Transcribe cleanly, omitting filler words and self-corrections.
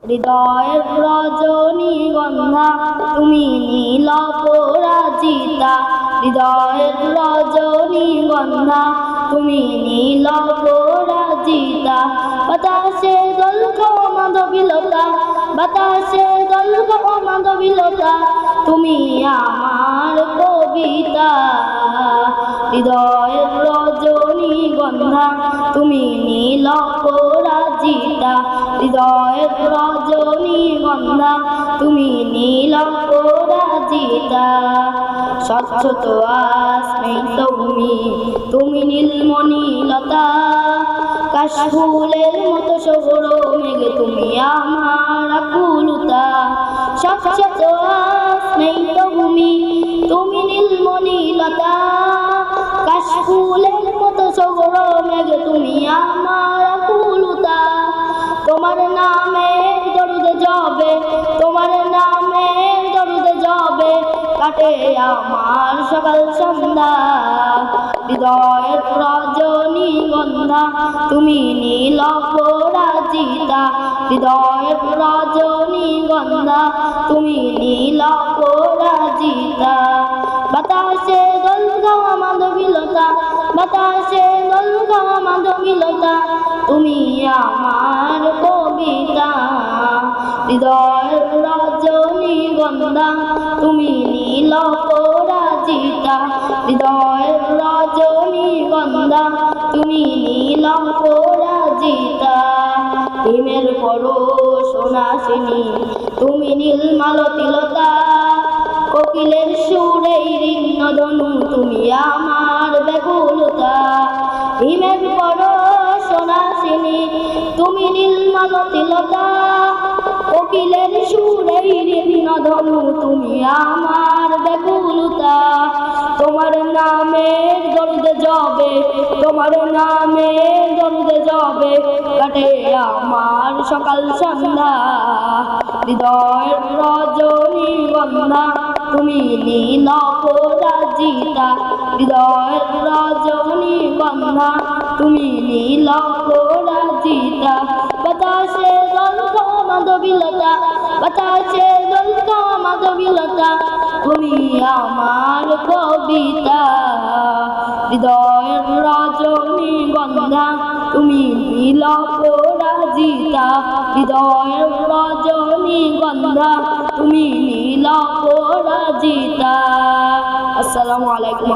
হৃদয়ের রজনীগন্ধা তুমি নীল পরাজিতা, হৃদয়ের রজনীগন্ধা তুমি নীল পরাজিতা। বাতাসে দোলকা মাধবীলতা, বাতাসে দোলকা মাধবীলতা, তুমি আমার কবিতা। হৃদয়ের রজনীগন্ধা তুমি নীল পরাজিতা, হৃদয়ের রজনীগন্ধা তুমি নীল পরাজিতা। স্বচ্ছ তো আসমেই তুমি, তুমি নীলমণিলতা, কাশফুলের মতো সবর মেঘে তুমি আমার আকুলতা। স্বচ্ছ তো আসমেই তুমি, তুমি নীলমণিলতা, কাশফুলের মতো সবর মেঘে তুমি আমার আকুলতা। তোমার নামে দরুদে যাবে, তোমার নামে দরুদে যাবে, কাটে আমার সকাল সন্ধ্যা। হৃদয়ের রজনীগন্ধা তুমি নীল পরাজিতা, হৃদয়ের রজনীগন্ধা তুমি নীল পরাজিতা। বাতাসে দোলকা মাধবীলতা, বাতাসে দোলকা মাধবীলতা, তুমি আমার কবিতা। হৃদয়ের রজনীগন্ধা তুমি নীল পরাজিতা, হৃদয়ের রজনীগন্ধা তুমি নীল পরাজিতা। হিমের পরশনাশিনী তুমি নীলমালতিলতা, কোকিলের সুরেই ঋণধনু তুমি আমার ব্যাকুলতা। হিমের পরশনাশিনী তুমি নীলমালতিলতা, কোকিলের সুরেই ঋণধনু তুমি আমার ব্যাকুলতা। তোমার নামের দরুদে যাবে, তোমার নামের দরুদে যাবে, কাটে আমার সকাল সন্ধ্যা। হৃদয়ের রজনীগন্ধা তুমি নীল পরাজিতা, হৃদয়ের রজনীগন্ধা তুমি নীল পরাজিতা। বাতাসে দোলকা মাধবীলতা, বাতাসে দোলকা মাধবীলতা, তুমি আমার কবিতা। হৃদয়ের রজনীগন্ধা তুমি নীল পরাজিতা, হৃদয়ের রজনীগন্ধা তুমি নীল পরাজিতা। আসসালামু আলাইকুম।